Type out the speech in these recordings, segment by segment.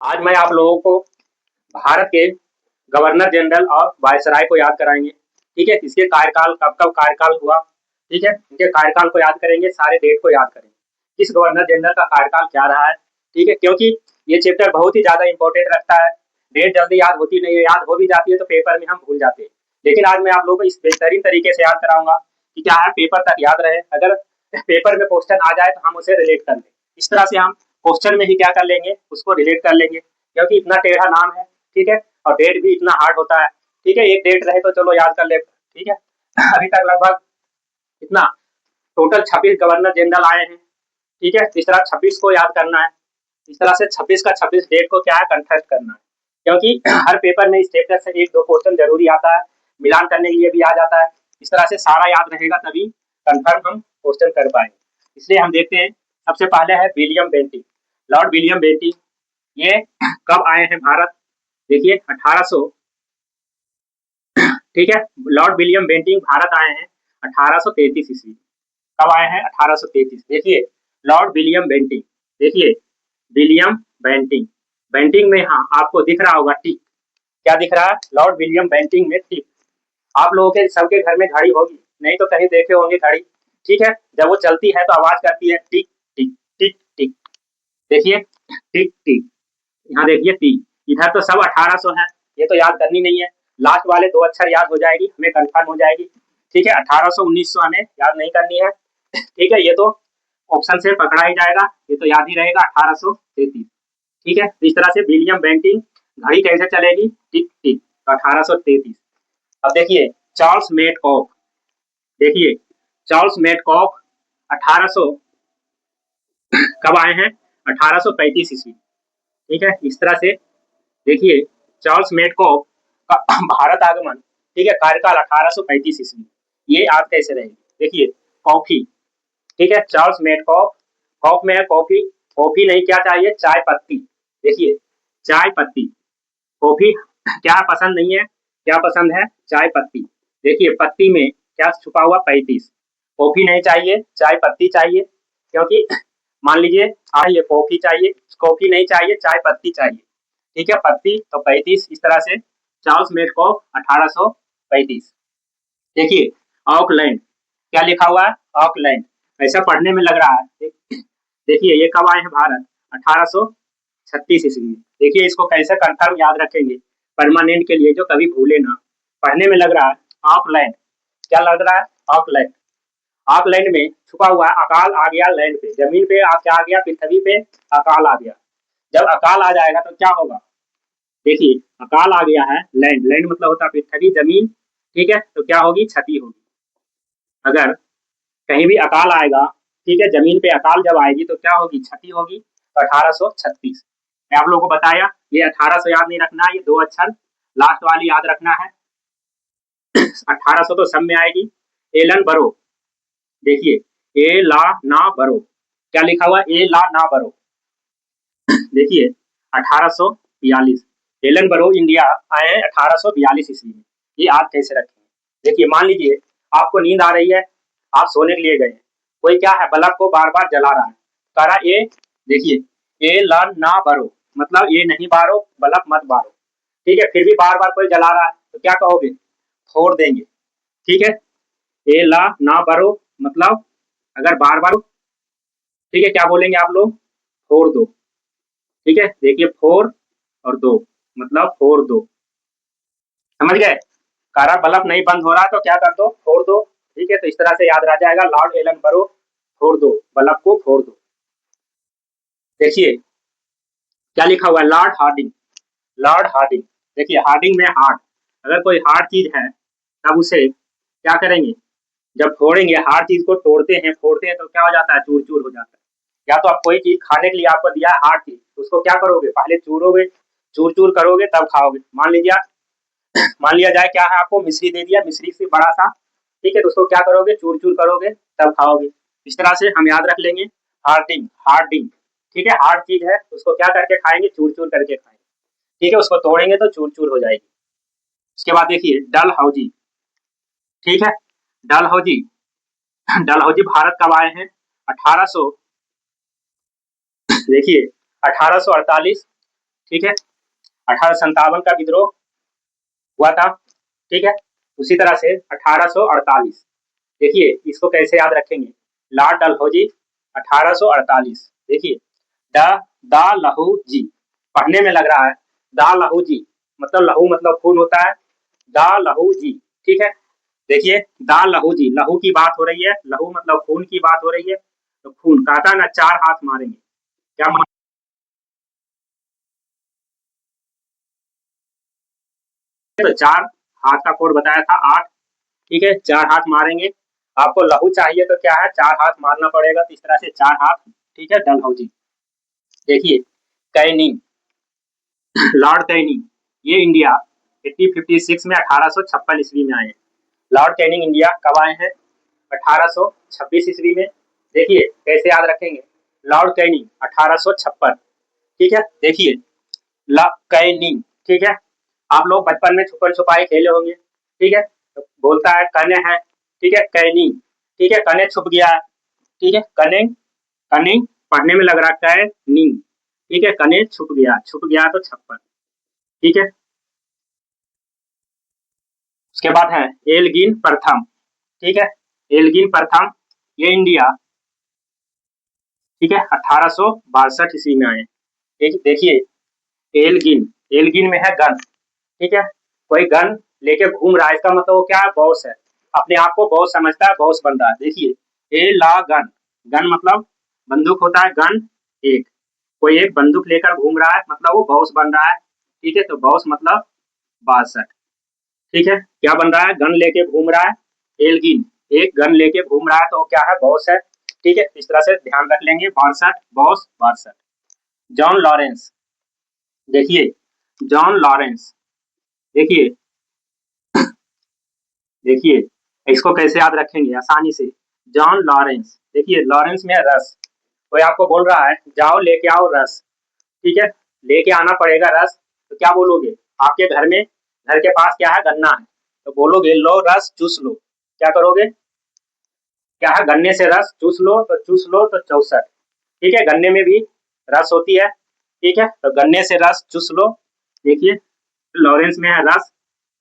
आज मैं आप लोगों को भारत के गवर्नर जनरल और वायसराय को याद कराएंगे। ठीक है, इसके कार्यकाल कब कब कार्यकाल हुआ। ठीक है, इनके कार्यकाल को याद करेंगे, सारे डेट को याद करेंगे, किस गवर्नर जनरल का कार्यकाल क्या रहा है। ठीक है, क्योंकि ये चैप्टर बहुत ही ज्यादा इंपॉर्टेंट रखता है। डेट जल्दी याद होती नहीं है, याद हो भी जाती है तो पेपर में हम भूल जाते हैं। लेकिन आज मैं आप लोगों को इस बेहतरीन तरीके से याद कराऊंगा कि क्या है, पेपर तक याद रहे। अगर पेपर में क्वेश्चन आ जाए तो हम उसे रिलेट कर लें। इस तरह से हम क्वेश्चन में ही क्या कर लेंगे, उसको रिलेट कर लेंगे, क्योंकि इतना टेढ़ा नाम है। ठीक है, और डेट भी इतना हार्ड होता है। ठीक है, एक डेट रहे तो चलो याद कर ले। ठीक है, अभी तक लगभग इतना टोटल 26 गवर्नर जनरल आए हैं। ठीक है, इस तरह 26 को याद करना है। इस तरह से 26 का 26 डेट को क्या है, कंठस्थ करना है, क्योंकि हर पेपर में इस चैप्टर से एक दो क्वेश्चन जरूरी आता है, मिलान करने के लिए भी आ जाता है। इस तरह से सारा याद रहेगा तभी कंफर्म हम क्वेश्चन कर पाएंगे। इसलिए हम देखते हैं, सबसे पहले है William Bentinck. Lord William Bentinck ये कब आए हैं भारत, देखिए 1800। ठीक है, लॉर्ड विलियम बेंटिक भारत आए हैं 1833 ईस्वी। कब आए हैं, 1833। देखिए लॉर्ड विलियम बेंटिक, देखिए विलियम बेंटिक, बेंटिक में हाँ आपको दिख रहा होगा टिक। क्या दिख रहा है, लॉर्ड विलियम बेंटिक में टिक। आप लोगों के सबके घर में घड़ी होगी, नहीं तो कहीं देखे होंगे घड़ी। ठीक है, जब वो चलती है तो आवाज करती है टिक टिक टिक टिक। देखिए टिक टिक, यहाँ देखिए टी। इधर तो सब 1800 है, ये तो याद करनी नहीं है। लास्ट वाले दो अक्षर याद हो जाएगी, हमें कंफर्म हो जाएगी। ठीक है, 1800 1900 हमें याद नहीं करनी है। ठीक है, ये तो ऑप्शन से पकड़ा ही जाएगा, ये तो याद ही रहेगा 1833। ठीक है, तो इस तरह से विलियम बेंटिक, घड़ी कैसे चलेगी, टिक टिक, तो 1833। अब देखिए चार्ल्स मेडकॉफ, देखिए चार्ल्स मेडकॉफ 1800 कब आए हैं, 1835 ईस्वी। ठीक है, इस तरह से देखिए चार्ल्स मेडकॉफ का भारत आगमन, ठीक है, कार्यकाल 1835 ईस्वी। ये याद कैसे रहेगी, देखिए कॉफी। ठीक है, चार्ल्स मेडकॉफ, कॉफ में है कॉफी, कॉफी नहीं क्या चाहिए, चाय पत्ती। देखिए चाय पत्ती, कॉफी क्या पसंद नहीं है, क्या पसंद है, चाय पत्ती। देखिए पत्ती में क्या छुपा हुआ, 35। कॉफी नहीं चाहिए, चाय पत्ती चाहिए, क्योंकि मान लीजिए ये कॉफी चाहिए, कॉफी नहीं चाहिए, चाय पत्ती चाहिए। ठीक है, पत्ती तो 35। इस तरह से चार्ल्स मेडकॉफ 1835। देखिए ऑकलैंड, क्या लिखा हुआ है, ऑकलैंड। ऐसा पढ़ने में लग रहा है। देखिए ये कब आए हैं भारत, 1836 ईस्वी में। देखिए इसको कैसे कंफर्म याद रखेंगे परमानेंट के लिए, जो कभी भूले ना। पढ़ने में लग रहा है ऑकलैंड, क्या लग रहा है, ऑकलैंड। ऑकलैंड में छुपा हुआ है, अकाल आ गया लैंड पे, जमीन पे क्या आ गया, पृथ्वी पे अकाल आ गया। जब अकाल आ जाएगा तो क्या होगा, देखिए अकाल आ गया है लैंड, लैंड मतलब होता है पृथ्वी, जमीन। ठीक है, तो क्या होगी, क्षति होगी। अगर कहीं भी अकाल आएगा, ठीक है, जमीन पे अकाल जब आएगी तो क्या होगी, क्षति होगी। तो 1836 मैं आप लोगों को बताया, ये 1800 याद नहीं रखना, ये दो अक्षर लास्ट वाली याद रखना है। 1800 तो सब में आएगी। एलन बरो, देखिए ए ला ना बरो, क्या लिखा हुआ, ए ला ना बरो। देखिए 1842 एलन बरो इंडिया आए हैं 1842 ईस्वी में। ये याद कैसे रखेंगे, देखिए मान लीजिए आपको नींद आ रही है, आप सोने के लिए गए, कोई क्या है बल्ब को बार बार जला रहा है, कह रहा ए, देखिए ए ला ना बरो, मतलब ये नहीं बारो, बल्ब मत बारो। ठीक है, फिर भी बार बार कोई जला रहा है तो क्या कहोगे, फोड़ देंगे। ठीक है, ए ला ना बरो मतलब अगर बार बार, ठीक है, क्या बोलेंगे आप लोग, फोड़ दो। ठीक है, देखिए फोर और दो, मतलब फोड़ दो, समझ गए। कारा बल्ब नहीं बंद हो रहा तो क्या कर दो, फोड़ दो। ठीक है, तो इस तरह से याद रह जाएगा, लॉर्ड एलन बरो, फोड़ दो, बल्ब को फोड़ दो। देखिए क्या लिखा हुआ है, लॉर्ड हार्डिंग, लॉर्ड हार्डिंग। देखिए हार्डिंग में हार्ड, अगर कोई हार्ड चीज है तब उसे क्या करेंगे, जब फोड़ेंगे, हार्ड चीज को तोड़ते हैं फोड़ते हैं तो क्या हो जाता है, चूर चूर हो जाता है। या तो आप कोई चीज खाने के लिए आपको दिया है हार्ड चीज, उसको क्या करोगे, पहले चूरोगे, चूर चूर करोगे तब खाओगे। मान लिया जाए क्या है, आपको मिश्री दे दिया, मिश्री से बड़ा सा, ठीक है, तो उसको क्या करोगे, चूर चूर करोगे तब खाओगे। इस तरह से हम याद रख लेंगे, हार्डिंग, हार्डिंग। ठीक है, हार्ड चीज है उसको क्या करके खाएंगे, चूर चूर करके खाएंगे। ठीक है, उसको तोड़ेंगे तो चूर चूर हो जाएगी। उसके बाद देखिए डलहौजी, ठीक है, डलहौजी, डलहौजी भारत कब आए हैं, 1800, देखिए 1848 ठीक है। 1857 का विद्रोह हुआ था, ठीक है। उसी तरह से 1848, देखिए इसको कैसे याद रखेंगे, लॉर्ड डलहौजी 1848, देखिए द दा लहू जी, पढ़ने में लग रहा है दा लहू जी, मतलब लहू मतलब खून होता है, दा लहू जी, ठीक है। देखिए दा लहू जी, लहू की बात हो रही है, लहू मतलब खून की बात हो रही है, तो खून कहता ना 4 हाथ मारेंगे, क्या तो 4 हाथ का कोड बताया था 8, ठीक है। 4 हाथ मारेंगे, आपको लहू चाहिए तो क्या है 4 हाथ मारना पड़ेगा, तो इस तरह से 4 हाथ, ठीक है। डलहौजी, देखिए कैनिंग, लॉर्ड कैनिंग, ये इंडिया 1856 में 1856 ईस्वी में आए हैं। लॉर्ड कैनिंग इंडिया कब आए हैं, 1826 ईस्वी में। देखिए कैसे याद रखेंगे, लॉर्ड कैनिंग 1856, ठीक है। देखिए कैनिंग, ठीक है। आप लोग बचपन में छुपन छुपाई खेले होंगे, ठीक है। तो बोलता है कने है, ठीक है, कैनिंग, ठीक है, कने छुप गया है, ठीक है, कनिंग, कनिंग पढ़ने में लग रहा है कैनिंग, ठीक है, कने छुप गया तो छप्पन, ठीक है। उसके बाद है एल्गिन प्रथम, ठीक है, एल्गिन प्रथम, ये इंडिया, ठीक है, 1862 ईस्वी में आए। देखिए एल्गिन, एल्गिन में है गन, ठीक है, कोई गन लेके घूम रहा है, इसका मतलब वो क्या है, बॉस है, अपने आप को बॉस समझता है, बॉस बन रहा है। देखिए ए ला गन, गन मतलब बंदूक होता है, गन एक, कोई एक बंदूक लेकर घूम रहा है मतलब वो बॉस बन रहा है, ठीक है। तो बॉस मतलब 62, ठीक है, क्या बन रहा है, गन लेके घूम रहा है, एल्गिन एक गन लेके घूम रहा है तो क्या है, बॉस है, ठीक है। इस तरह से ध्यान रख लेंगे, 62 बॉस 62। जॉन लॉरेंस, देखिए जॉन लॉरेंस, देखिए देखिए इसको कैसे याद रखेंगे आसानी से, जॉन लॉरेंस, देखिए लॉरेंस में रस, कोई आपको बोल रहा है जाओ लेके आओ रस, ठीक है, लेके आना पड़ेगा रस, तो क्या बोलोगे, आपके घर में, घर के पास क्या है, गन्ना है, तो बोलोगे लो रस चूस लो, क्या करोगे, क्या है, गन्ने से रस चूस लो तो 64, ठीक है, गन्ने में भी रस होती है, ठीक है, तो गन्ने से रस चूस लो, देखिए लॉरेंस में है रस,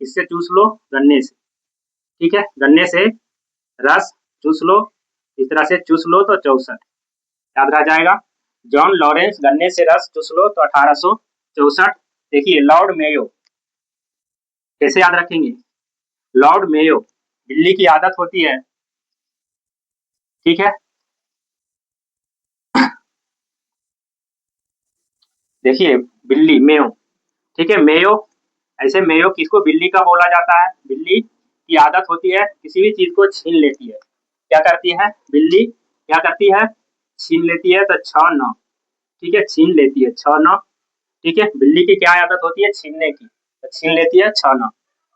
इससे चूस लो गन्ने से, ठीक है, गन्ने से रस चूस लो, इस तरह से चूस लो तो 64, याद रह जाएगा। जॉन लॉरेंस गन्ने से रस चूस लो तो 1864। देखिए लॉर्ड मेयो, कैसे याद रखेंगे, लॉर्ड मेयो, बिल्ली की आदत होती है, ठीक है। देखिए बिल्ली मेयो, ठीक है, मेयो, ऐसे मेयो किसको, बिल्ली का बोला जाता है, बिल्ली की आदत होती है किसी भी चीज को छीन लेती है, क्या करती है बिल्ली, क्या करती है, छीन लेती है, तो 6-9, ठीक है, छीन लेती है 6-9, ठीक है, बिल्ली की क्या आदत होती है, छीनने की, तो छीन लेती है 6-9।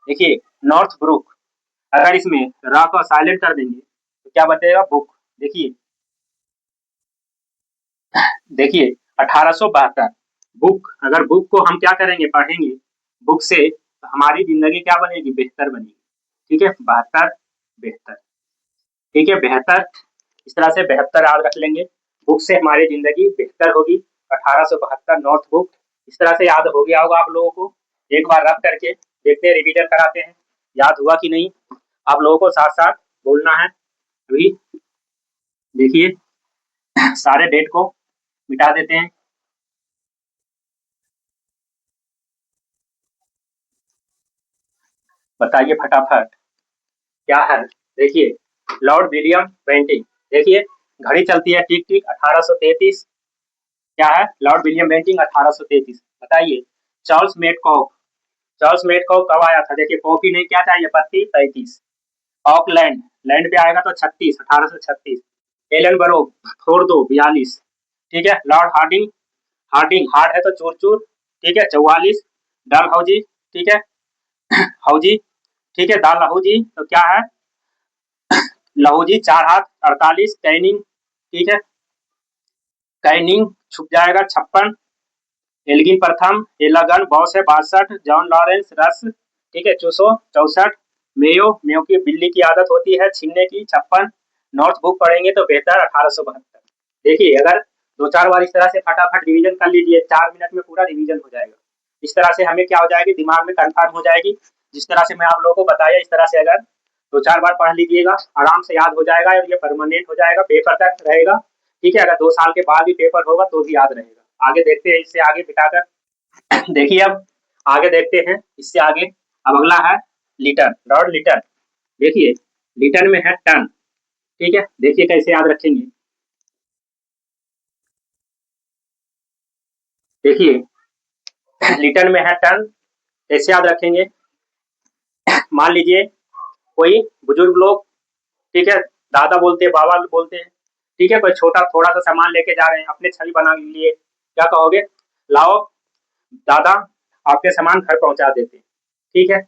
देखिए नॉर्थ ब्रुक, अगर इसमें र को साइलेंट कर देंगे तो क्या बचेगा, बुक, देखिए देखिए 1872, बुक, अगर बुक को हम क्या करेंगे, पढ़ेंगे बुक से, तो हमारी जिंदगी क्या बनेगी, बेहतर बनेगी, ठीक है, 72 बेहतर, ठीक है, बेहतर, इस तरह से 72 याद रख लेंगे, बुक से हमारी जिंदगी बेहतर होगी, 1872 नॉर्थ बुक, इस तरह से याद हो गया होगा आप लोगों को, एक बार रख करके देखते हैं, रिवीजन कराते हैं, याद हुआ कि नहीं, आप लोगों को साथ साथ बोलना है। अभी देखिए सारे डेट को मिटा देते हैं, बताइए फटाफट क्या है। देखिए लॉर्ड विलियम बेंटिंग, देखिए घड़ी चलती है टिक टिक, 1833, क्या है, लॉर्ड विलियम बेंटिंग 1833, बताइए। चार्ल्स मेडकॉक, चार्ल्स मेडकॉक कब आया था, देखिए कॉफी नहीं, क्या चाहिए, पत्ती, 35, ऑकलैंड, लैंड पे आएगा तो 36, 1836, एलन बरो, छोड़ दो, 42, ठीक है, लॉर्ड हार्डिंग, हार्डिंग हार्ड है तो चूर चूर, ठीक है, 44, डल हाउजी, ठीक है, हाउजी, ठीक है, दाल लाहौजी तो क्या है, लाहौजी 4 हाथ, 48, कैनिंग, ठीक है, कैनिंग छुप जाएगा 56, एल्गिन प्रथम, एलागन बॉस है 62, जॉन लॉरेंस रस, ठीक है, चूसो 64, मेयो, मेयो की बिल्ली की आदत होती है छीनने की 56, नॉर्थ बुक पढ़ेंगे तो बेहतर 1872। देखिए अगर 2-4 बार इस तरह से फटाफट रिवीजन कर लीजिए, 4 मिनट में पूरा रिवीजन हो जाएगा। इस तरह से हमें क्या हो जाएगी, दिमाग में कंफर्म हो जाएगी। जिस तरह से मैं आप लोगों को बताया, इस तरह से अगर 2-4 बार पढ़ लीजिएगा, आराम से याद हो जाएगा और ये परमानेंट हो जाएगा, पेपर तक रहेगा। ठीक है, अगर 2 साल के बाद भी पेपर होगा तो भी याद रहेगा। आगे देखते हैं, इससे आगे बिठाकर देखिए, अब आगे देखते हैं इससे आगे। अब अगला है लीटर, लॉर्ड लीटर। देखिए लीटर में है टन। ठीक है, देखिए कैसे याद रखेंगे। देखिए लीटर में है टन, कैसे याद रखेंगे। मान लीजिए कोई बुजुर्ग लोग, ठीक है, दादा बोलते हैं, बाबा बोलते हैं, ठीक है, कोई छोटा थोड़ा सा सामान लेके जा रहे हैं, अपने छवि बना लिए, क्या कहोगे, लाओ दादा आपके सामान घर पहुंचा देते हैं। ठीक है,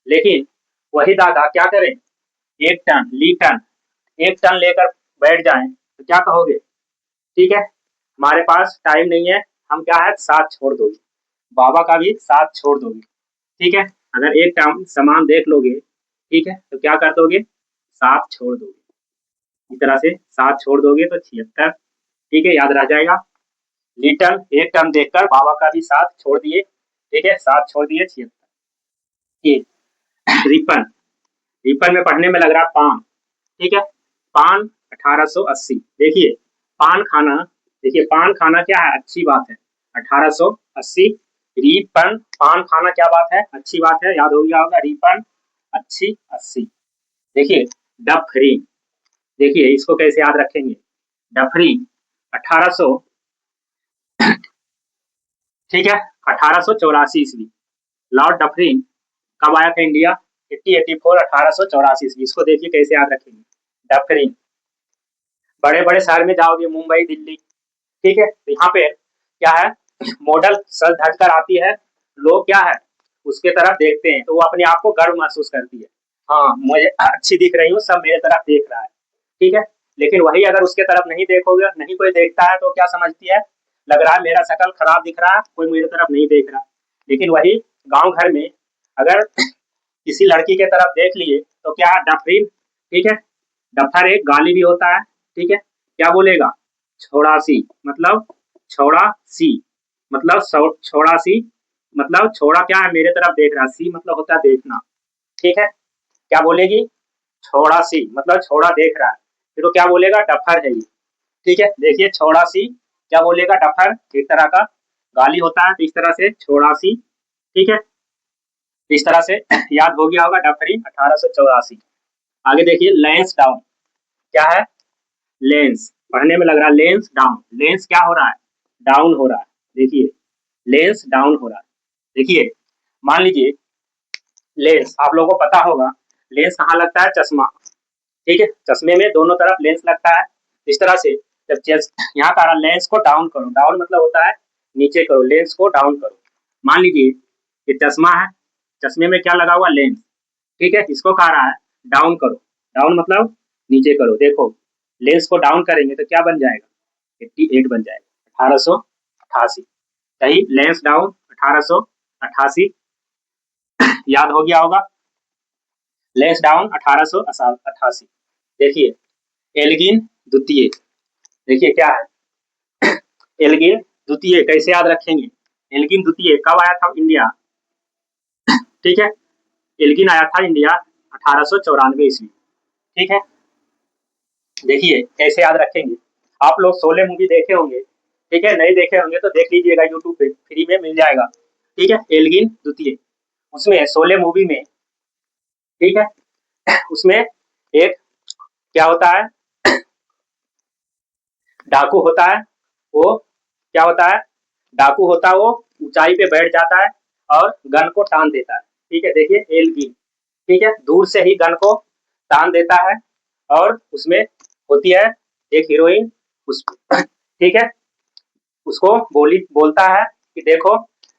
लेकिन वही दादा क्या करें, 1 टन लीटन 1 टन लेकर बैठ जाएं तो क्या कहोगे। ठीक है, हमारे पास टाइम नहीं है, हम क्या है, साथ छोड़ दोगे, बाबा का भी साथ छोड़ दोगे। ठीक है, अगर 1 टन सामान देख लोगे, ठीक है, तो क्या कर दोगे, साथ छोड़ दोगे। इस तरह से साथ छोड़ दोगे तो 76। ठीक है, याद रह जाएगा। लीटन 1 टन देखकर बाबा का भी साथ छोड़ दिए। ठीक है, साथ छोड़ दिए, 76। ये रिपन, रिपन में पढ़ने में लग रहा पान। ठीक है, पान 1880। देखिए पान खाना, देखिए पान खाना क्या है, अच्छी बात है। 1880 रिपन, पान खाना क्या बात है, अच्छी बात है, याद हो गया होगा, रिपन अच्छी 80। देखिए डफरी, देखिए इसको कैसे याद रखेंगे, डफरी 1800, ठीक है, 1884 ईस्वी। लॉर्ड डफरिन कब आया था इंडिया, 1884, 1884 ईस्वी। इसको देखिए कैसे याद रखेंगे, डफरिन। बड़े बड़े शहर में जाओगे, मुंबई दिल्ली, ठीक है, तो यहाँ पे क्या है, मॉडल सज धज कर आती है, लोग क्या है उसके तरफ देखते हैं, तो वो अपने आप को गर्व महसूस करती है, हाँ मुझे अच्छी दिख रही हूँ, सब मेरे तरफ देख रहा है। ठीक है, लेकिन वही अगर उसके तरफ नहीं देखोगे, नहीं कोई देखता है, तो क्या समझती है, लग रहा है मेरा शक्ल खराब दिख रहा है, कोई मेरे तरफ नहीं देख रहा। लेकिन वही गांव घर में अगर किसी लड़की के तरफ देख लिए तो क्या डफरीन, ठीक है, डफर एक गाली भी होता है। ठीक है, क्या बोलेगा, छोड़ासी, मतलब छोड़ा सी, मतलब छोड़ासी, मतलब छोड़ा क्या है, मेरे तरफ देख रहा, सी मतलब होता है देखना। ठीक है, क्या बोलेगी, छोड़ा सी, मतलब छोड़ा देख रहा है, फिर वो क्या बोलेगा, डफर है ये। ठीक है, देखिए छोड़ा सी क्या बोलेगा, डफर, एक तरह का गाली होता है, तो इस तरह से छोड़ा सी। ठीक है, तो इस तरह से याद हो गया होगा, डफरी 1884। आगे देखिए लेंस डाउन, क्या है, लेंस, पढ़ने में लग रहा है लेंस डाउन, लेंस क्या हो रहा है, डाउन हो रहा है। देखिए लेंस डाउन हो रहा है। देखिए मान लीजिए लेंस, आप लोगों को पता होगा लेंस कहाँ लगता है, चश्मा। ठीक है, चश्मे में दोनों तरफ लेंस लगता है। इस तरह से जब यहाँ का लेंस को डाउन करो, डाउन मतलब होता है नीचे करो, लेंस को डाउन करो। मान लीजिए ये चश्मा है, चश्मे में क्या लगा हुआ, लेंस। ठीक है, इसको कह रहा है डाउन करो, डाउन मतलब नीचे करो। देखो लेंस को डाउन करेंगे तो क्या बन जाएगा, 88 बन जाएगा, 1888। सही, लेंस डाउन 1888, याद हो गया होगा, लेंस डाउन 1888। देखिए एल्गिन द्वितीय, देखिए क्या है, एल्गिन द्वितीय कैसे याद रखेंगे, एल्गिन द्वितीय कब आया था इंडिया। ठीक है, एल्गिन आया था इंडिया 1894 ईस्वी। ठीक है, देखिए कैसे याद रखेंगे। आप लोग शोले मूवी देखे होंगे, ठीक है, नहीं देखे होंगे तो देख लीजिएगा, यूट्यूब पे फ्री में मिल जाएगा। ठीक है, एल्गिन द्वितीय, उसमें शोले मूवी में, ठीक है, उसमें एक क्या होता है, डाकू होता है, वो क्या होता है, डाकू होता है, वो ऊंचाई पे बैठ जाता है और गन को टान देता है। ठीक है, देखिए एल्गिन, ठीक है, दूर से ही गन को टान देता है, और उसमें होती है एक हीरोइन, उस ठीक है, उसको बोलता है कि देखो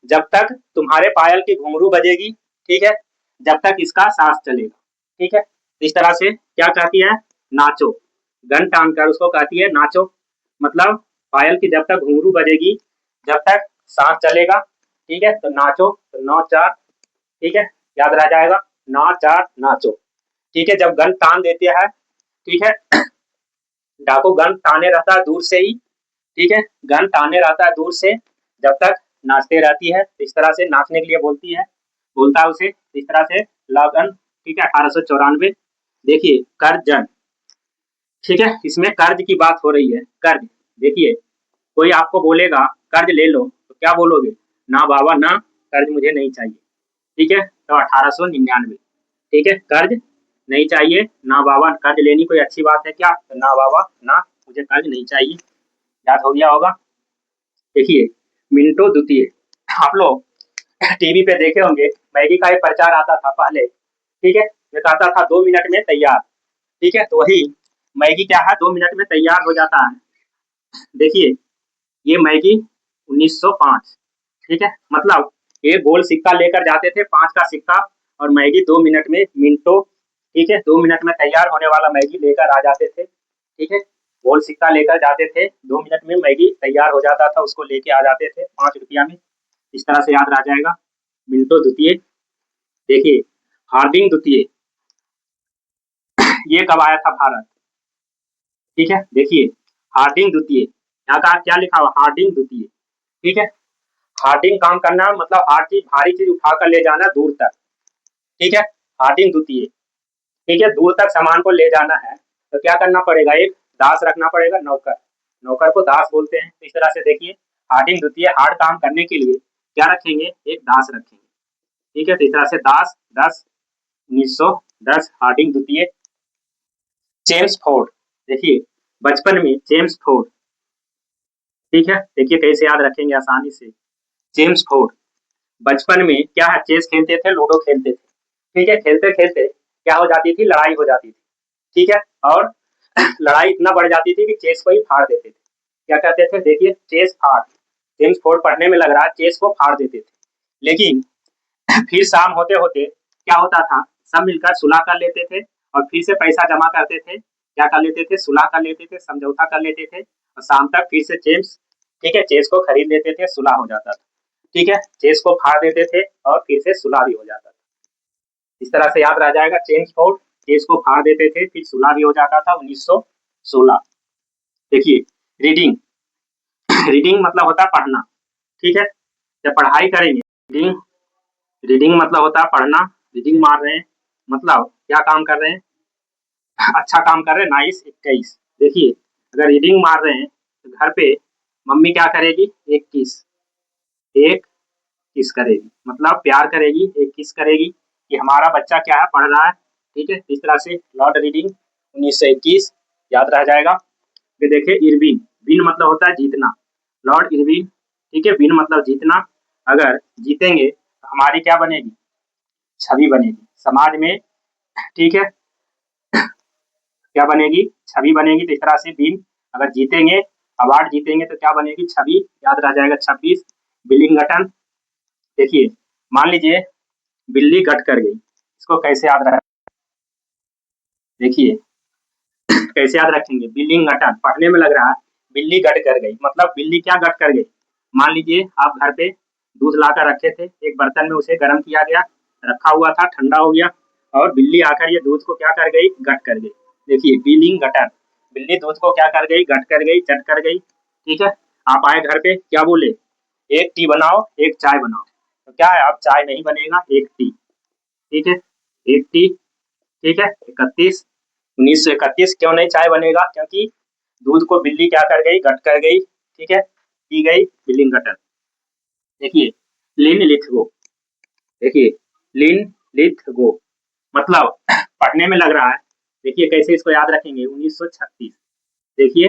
जब तक तुम्हारे पायल की घुंघरू बजेगी, ठीक है, जब तक इसका सांस चलेगा। ठीक है, इस तरह से क्या कहती है, नाचो, गन टांग कर उसको कहती है नाचो, मतलब पायल की जब तक घुंघरू बजेगी, जब तक सांस चलेगा, ठीक है, तो नाचो, तो नौ चार, ठीक है, याद रह जाएगा, नौ चार नाचो। ठीक है, जब गन तान देते हैं, ठीक है, डाकू गन ताने रहता है दूर से ही, ठीक है। गन ताने रहता है दूर से जब तक नाचते रहती है, इस तरह से नाचने के लिए बोलती है, बोलता है उसे इस तरह से लगन। ठीक है, 1894। देखिए कर्जन, ठीक है, इसमें कर्ज की बात हो रही है। कर्ज, देखिए कोई आपको बोलेगा कर्ज ले लो तो क्या बोलोगे? ना बाबा ना, कर्ज मुझे नहीं चाहिए। ठीक है, तो 1899। ठीक है, कर्ज नहीं चाहिए, ना बाबा, कर्ज लेनी कोई अच्छी बात है क्या? तो ना बाबा ना, मुझे कर्ज नहीं चाहिए। याद हो गया होगा। देखिए मिंटो द्वितीय, आप लोग टीवी पे देखे होंगे, मैगी का एक प्रचार आता था पहले। ठीक है, ये कहता था 2 मिनट में तैयार। ठीक है, तो वही मैगी क्या है, 2 मिनट में तैयार हो जाता है। देखिए ये मैगी 1905। ठीक है, मतलब एक गोल सिक्का लेकर जाते थे, 5 का सिक्का, और मैगी 2 मिनट में मिनटो, ठीक है, 2 मिनट में तैयार होने वाला मैगी लेकर आ जाते थे। ठीक है, गोल सिक्का लेकर जाते थे, 2 मिनट में मैगी तैयार हो जाता था, उसको लेके आ जाते थे 5 रुपया में। इस तरह से याद रह जाएगा। मिंटो द्वितीय। देखिए हार्डिंग द्वितीय, ये कब आया था भारत? ठीक है, देखिए हार्डिंग द्वितीय, यहाँ का क्या लिखा हुआ, हार्डिंग द्वितीय। ठीक है, हार्डिंग काम करना मतलब हार्ड चीज, भारी चीज उठाकर ले जाना दूर तक। ठीक है, हार्डिंग द्वितीय। ठीक है, दूर तक सामान को ले जाना है तो क्या करना पड़ेगा, एक दास रखना पड़ेगा, नौकर। नौकर को दास बोलते हैं। इस तरह से देखिए हार्डिंग द्वितीय, हार्ड काम करने के लिए क्या रखेंगे, एक दास रखेंगे। ठीक है, तो इस तरह से दास 10 1910 हार्डिंग द्वितीय। जेम्स फोर्ड, देखिए बचपन में जेम्स फोर्ड, ठीक है, देखिए कैसे याद रखेंगे आसानी से। जेम्स फोर्ड बचपन में क्या है, चेस खेलते थे, लूडो खेलते थे। ठीक है, खेलते खेलते क्या हो जाती थी, लड़ाई हो जाती थी। ठीक है, और लड़ाई इतना बढ़ जाती थी कि चेस को ही फाड़ देते थे। क्या कहते थे, देखिए चेस फाड़। जेम्स फोर्ड पढ़ने में लग रहा है, चेस को फाड़ देते थे। लेकिन फिर शाम होते होते क्या होता था, सब मिलकर सुलह कर लेते थे और फिर से पैसा जमा करते थे। क्या कर लेते थे, सुलह कर लेते थे, समझौता कर लेते थे, और शाम तक फिर से चेस, ठीक है, चेस को खरीद लेते थे, सुलह हो जाता था। ठीक है, चेस को फाड़ देते थे और फिर से सुलह भी हो जाता था। इस तरह से याद रह जाएगा, चेस फोर्ड, चेस को फाड़ देते थे, फिर सुलह भी हो जाता था 1916। देखिए रीडिंग, रीडिंग मतलब होता है पढ़ना। ठीक है, जब पढ़ाई करेंगे, रीडिंग, रीडिंग मतलब होता है पढ़ना। रीडिंग मार रहे हैं मतलब क्या काम कर रहे हैं, अच्छा काम कर रहे हैं, नाइस 21। देखिए अगर रीडिंग मार रहे हैं तो घर पे मम्मी क्या करेगी, एक किस, एक किस करेगी, मतलब प्यार करेगी, एक किस करेगी कि हमारा बच्चा क्या है, पढ़ रहा है। ठीक है, इस तरह से लॉर्ड रीडिंग 1921 याद रह जाएगा। फिर देखिए इरविन, विन मतलब होता है जीतना, लॉर्ड इरविन। ठीक है, विन मतलब जीतना। अगर जीतेंगे तो हमारी क्या बनेगी, छवि बनेगी समाज में। ठीक है, क्या बनेगी, छवि बनेगी। तो इस तरह से विन, अगर जीतेंगे, अवार्ड जीतेंगे तो क्या बनेगी, छवि, याद रह जाएगा 26। बिलिंगटन, देखिए मान लीजिए बिल्ली गट कर गई, इसको कैसे याद रख, देखिए कैसे याद रखेंगे, बिलिंगटन, पढ़ने में लग रहा है, बिल्ली गट कर गई मतलब बिल्ली क्या गट कर गई। मान लीजिए आप घर पे दूध लाकर रखे थे, एक बर्तन में उसे गर्म किया गया, रखा हुआ था, ठंडा हो गया, और बिल्ली आकर ये दूध को क्या कर गई, गट कर गई। देखिए बिलिंगटन, बिल्ली दूध को क्या कर गई, गट कर गई, चट कर गई। ठीक है, आप आए घर पे, क्या बोले, एक टी बनाओ, एक चाय बनाओ, तो क्या है, अब चाय नहीं बनेगा, एक टी। ठीक है, एक टी। ठीक है, 1931 क्यों नहीं चाय बनेगा, क्योंकि दूध को बिल्ली क्या कर गई, गट कर गई। ठीक है, पी गई, बिलिंगटन। देखिए लिन लिथगो, देखिए लिन लिथगो मतलब पढ़ने में लग रहा है। देखिए कैसे इसको याद रखेंगे, 1936। देखिए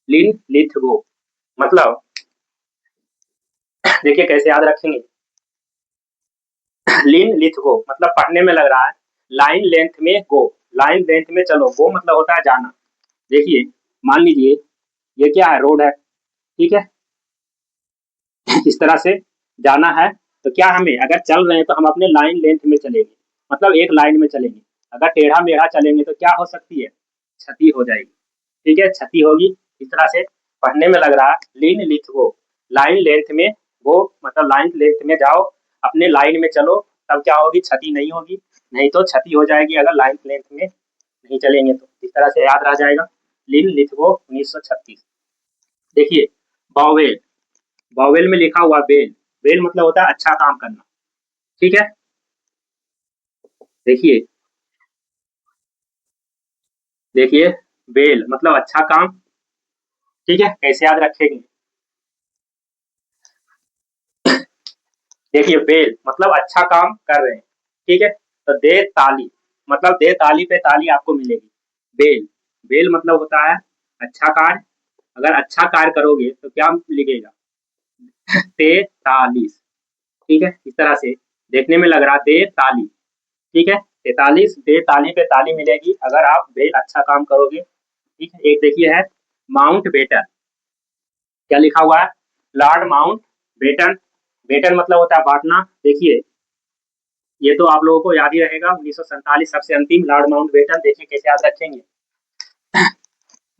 लिन लिथगो मतलब देखिए कैसे याद रखेंगे, लिन लिथगो मतलब पढ़ने में लग रहा है, लाइन लेंथ में गो, लाइन लेंथ में चलो, गो मतलब होता है जाना। देखिए मान लीजिए ये क्या है, रोड है। ठीक है, इस तरह से जाना है, तो क्या हमें अगर चल रहे हैं तो हम अपने लाइन लेंथ में चलेंगे, मतलब एक लाइन में चलेंगे। अगर टेढ़ा मेढ़ा चलेंगे तो क्या हो सकती है, क्षति हो जाएगी। ठीक है, क्षति होगी। इस तरह से पढ़ने में लग रहा है, लीन लिथ गो, लाइन लेंथ में गो मतलब लाइन लेंथ में जाओ, अपने लाइन में चलो, तब क्या होगी, क्षति नहीं होगी, नहीं तो क्षति हो जाएगी अगर लाइन लेंथ में नहीं चलेंगे तो। इस तरह से याद रह जाएगा, लिन लिथ गो 1936। देखिए बॉवेल, बॉवेल में लिखा हुआ बेल, बेल मतलब होता है अच्छा काम करना, ठीक है। देखिए, देखिए बेल मतलब अच्छा काम, ठीक है। कैसे याद रखेंगे? देखिए बेल मतलब अच्छा काम कर रहे हैं, ठीक है। तो दे ताली मतलब दे ताली पे ताली आपको मिलेगी। बेल, बेल मतलब होता है अच्छा कार्य। अगर अच्छा कार्य करोगे तो क्या लिखेगा? तैतालीस, ठीक है। इस तरह से देखने में लग रहा दे ताली, ठीक है। 43 दे ताली पे ताली मिलेगी अगर आप बेल अच्छा काम करोगे, ठीक है। एक देखिए है माउंट बेटन, क्या लिखा हुआ है? लॉर्ड माउंट बेटन, बेटन मतलब होता है बांटना। देखिए ये तो आप लोगों को याद ही रहेगा, 1947 सबसे अंतिम लॉर्ड माउंट बेटन। देखिए कैसे याद रखेंगे।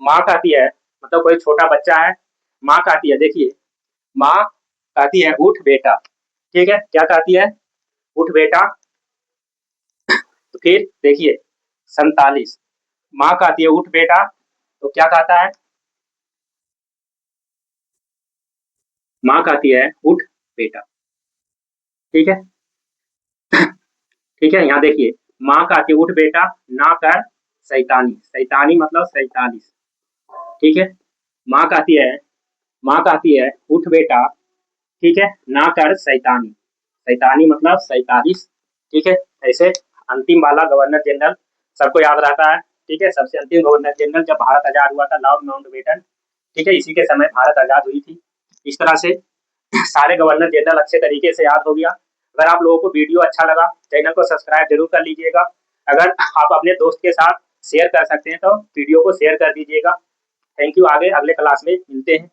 माँ कहती है, मतलब कोई छोटा बच्चा है, माँ कहती है, देखिए माँ कहती है उठ बेटा, ठीक है। क्या कहती है? उठ बेटा। तो फिर देखिए 47, माँ कहती है उठ बेटा, तो क्या कहता है? माँ कहती है उठ बेटा, ठीक है। ठीक है, यहाँ देखिए माँ कहती है उठ बेटा, ना कर शैतानी, शैतानी मतलब 47, ठीक है। माँ कहती है, माँ कहती है उठ बेटा, ठीक है, ना कर शैतानी, शैतानी मतलब 47, ठीक है। ऐसे अंतिम वाला गवर्नर जनरल सबको याद रहता है, ठीक है। सबसे अंतिम गवर्नर जनरल जब भारत आजाद हुआ था, लॉर्ड माउंट बेटन, ठीक है। इसी के समय भारत आजाद हुई थी। इस तरह से सारे गवर्नर जनरल अच्छे तरीके से याद हो गया। अगर आप लोगों को वीडियो अच्छा लगा, चैनल को सब्सक्राइब जरूर कर लीजिएगा। अगर आप अपने दोस्त के साथ शेयर कर सकते हैं तो वीडियो को शेयर कर दीजिएगा। थैंक यू, आगे अगले क्लास में मिलते हैं।